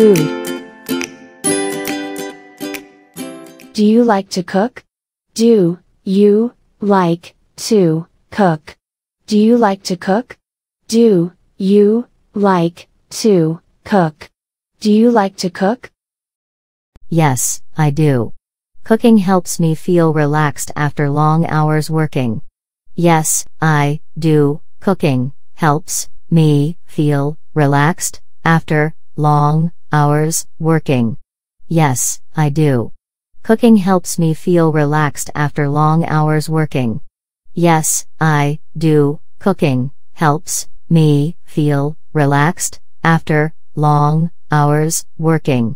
food. Do you like to cook? Do you like to cook? Do you like to cook? Do you like to cook? Do you like to cook? Yes, I do. Cooking helps me feel relaxed after long hours working. Yes, I do. Cooking helps me feel relaxed after long hours working. Yes, I do. Cooking helps me feel relaxed after long hours working. Yes, I do. Cooking helps me feel relaxed after long hours working.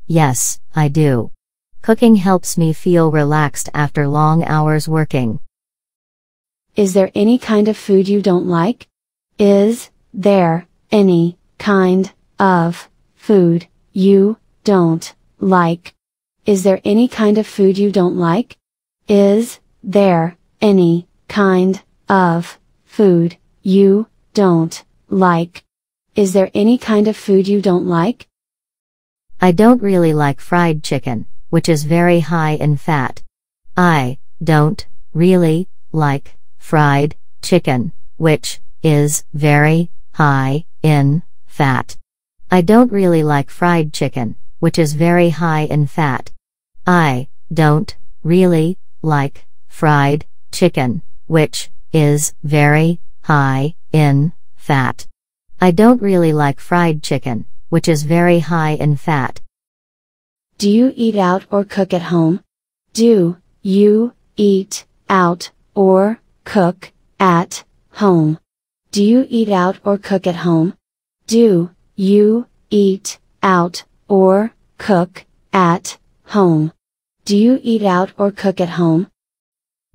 Yes, I do. Cooking helps me feel relaxed after long hours working. Is there any kind of food you don't like? Is there any kind of food you don't like? Is there any kind of food you don't like? Is there any kind of food you don't like? Is there any kind of food you don't like? I don't really like fried chicken, which is very high in fat. I don't really like fried chicken, which is very high in fat. I don't really like fried chicken, which is very high in fat. I don't really like fried chicken, which is very high in fat. I don't really like fried chicken, which is very high in fat. Do you eat out or cook at home? Do you eat out or cook at home? Do you eat out or cook at home? Do you eat out or cook at home? Do you eat out or cook at home?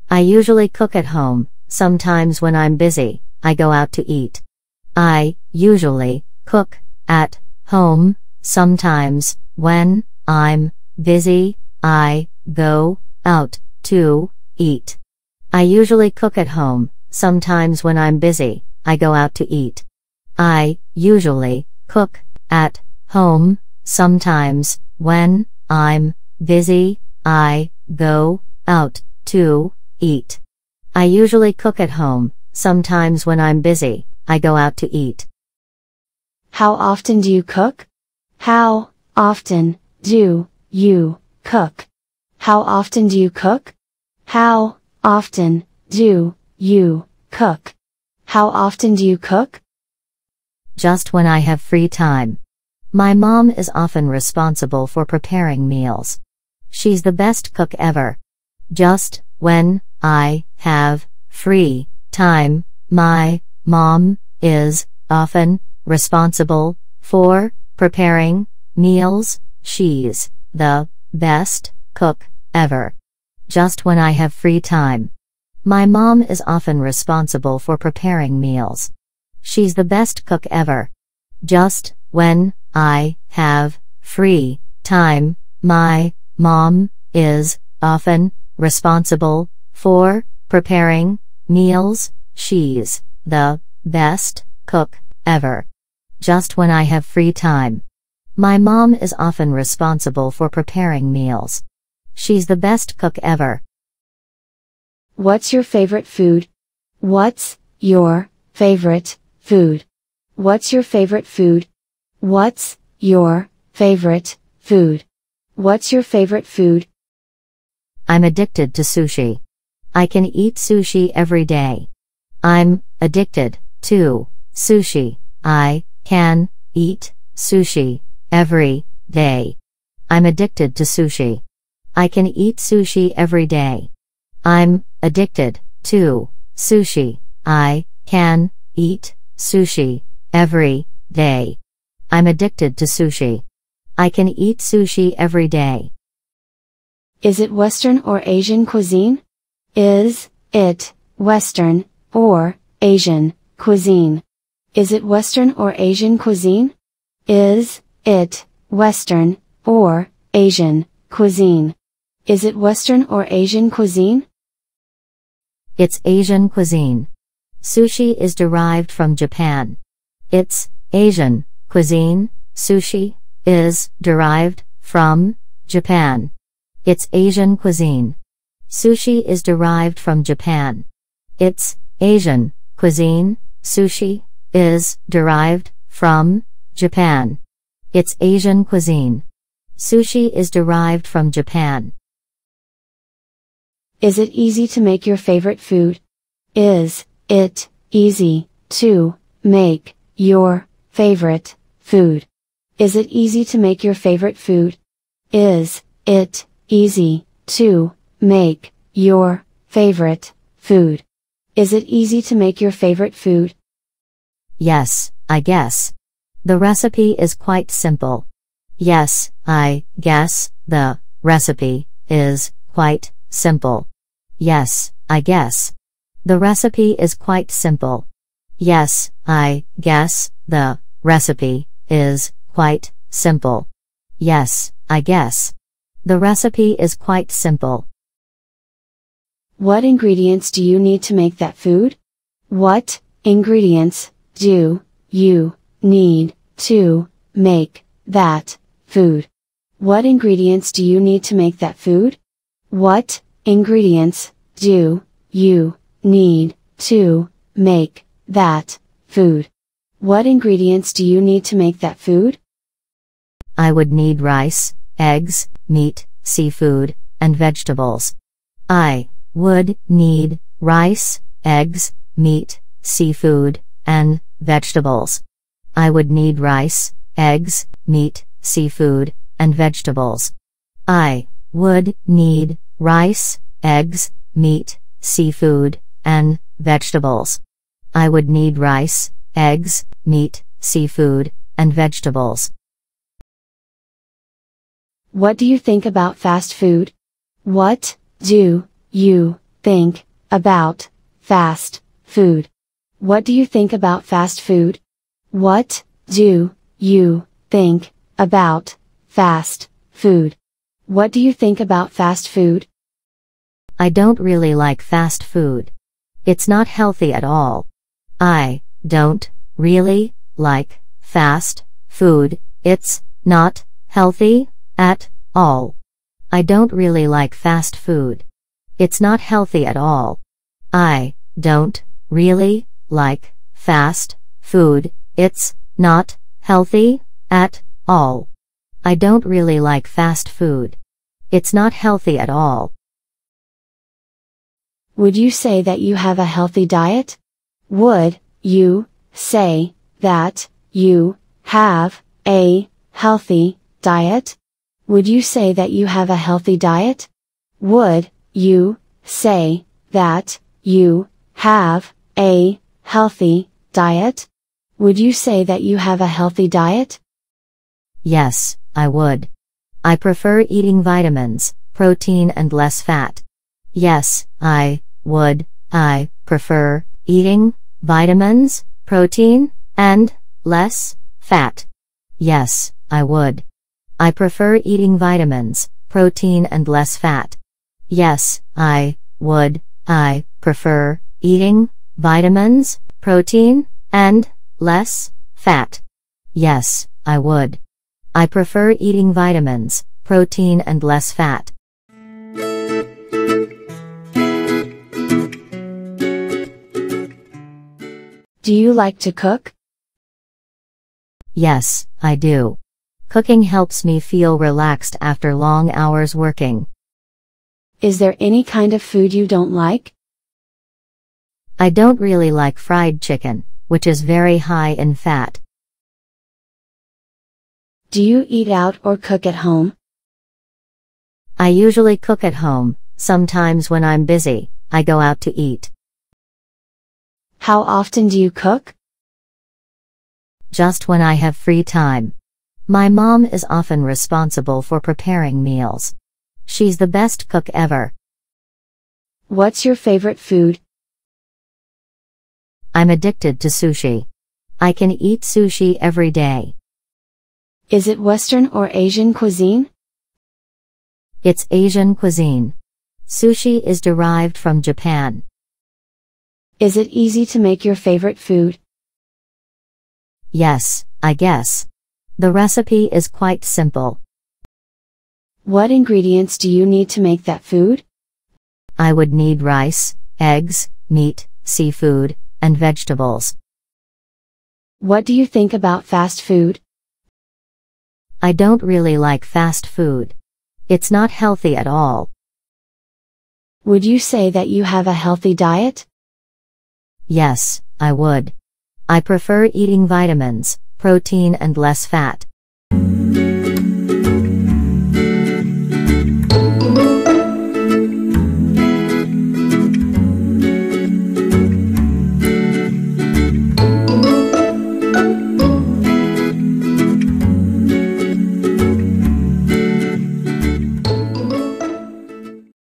I usually cook at home. Sometimes when I'm busy, I go out to eat. I usually cook at home. Sometimes when I'm busy, I go out to eat. I usually cook at home. Sometimes when I'm busy, I go out to eat. I usually cook at home. Sometimes when I'm busy, I go out to eat. I usually cook at home. Sometimes when I'm busy, I go out to eat. How often do you cook? How often do you cook? How often do you cook? How often do you cook? How often do you cook? Just when I have free time. My mom is often responsible for preparing meals. She's the best cook ever. Just when I have free time, my mom is often responsible for preparing meals. She's the best cook ever. Just when I have free time. My mom is often responsible for preparing meals. She's the best cook ever. Just when I have free time, my mom is often responsible for preparing meals. She's the best cook ever. Just when I have free time. My mom is often responsible for preparing meals. She's the best cook ever. What's your favorite food? What's your favorite food? What's your favorite food? What's your favorite food? What's your favorite food? I'm addicted to sushi. I can eat sushi every day. I'm addicted to sushi. I can eat sushi every day. I'm addicted to sushi. I can eat sushi every day. I'm addicted to sushi. I can eat sushi every day. I'm addicted to sushi. I can eat sushi every day. Is it Western or Asian cuisine? Is it Western or Asian cuisine? Is it Western or Asian cuisine? Is it Western or Asian cuisine? Is it Western or Asian cuisine? It's Asian cuisine. Sushi is derived from Japan. It's Asian cuisine. Sushi is derived from Japan. It's Asian cuisine. Sushi is derived from Japan. It's Asian cuisine. Sushi is derived from Japan. It's Asian cuisine. Sushi is derived from Japan. Is it easy to make your favorite food? Is it easy to make your favorite food? Is it easy to make your favorite food? Is it easy to make your favorite food? Is it easy to make your favorite food? Yes, I guess. The recipe is quite simple. Yes, I guess the recipe is quite simple. Yes, I guess. The recipe is quite simple. Yes, I guess the recipe is quite simple. Yes, I guess. The recipe is quite simple. What ingredients do you need to make that food? What ingredients do you need to make that food? What ingredients do you need to make that food? What ingredients do you need to make that food? What ingredients do you need to make that food? I would need rice, eggs, meat, seafood, and vegetables. I would need rice, eggs, meat, seafood, and vegetables. I would need rice, eggs, meat, seafood, and vegetables. I would need rice, eggs, meat, seafood, and vegetables. I would need rice, eggs, meat, seafood, and vegetables. What do you think about fast food? What do you think about fast food? What do you think about fast food? What do you think about fast food? What do you think about fast food? I don't really like fast food. It's not healthy at all. I don't really like fast food. It's not healthy at all. I don't really like fast food. It's not healthy at all. I don't really like fast food. It's not healthy at all. I don't really like fast food. It's not healthy at all. Would you say that you have a healthy diet? Would you say that you have a healthy diet? Would you say that you have a healthy diet? Would you say that you have a healthy diet? Would you say that you have a healthy diet? Yes, I would. I prefer eating vitamins, protein, and less fat. Yes, I would. I prefer eating vitamins, protein, and less fat. Yes, I would. I prefer eating vitamins, protein, and less fat. Yes, I would. I prefer eating vitamins, protein, and less fat. Yes, I would. I prefer eating vitamins, protein, and less fat. Do you like to cook? Yes, I do. Cooking helps me feel relaxed after long hours working. Is there any kind of food you don't like? I don't really like fried chicken, which is very high in fat. Do you eat out or cook at home? I usually cook at home. Sometimes when I'm busy, I go out to eat. How often do you cook? Just when I have free time. My mom is often responsible for preparing meals. She's the best cook ever. What's your favorite food? I'm addicted to sushi. I can eat sushi every day. Is it Western or Asian cuisine? It's Asian cuisine. Sushi is derived from Japan. Is it easy to make your favorite food? Yes, I guess. The recipe is quite simple. What ingredients do you need to make that food? I would need rice, eggs, meat, seafood, and vegetables. What do you think about fast food? I don't really like fast food. It's not healthy at all. Would you say that you have a healthy diet? Yes, I would. I prefer eating vitamins, protein and less fat.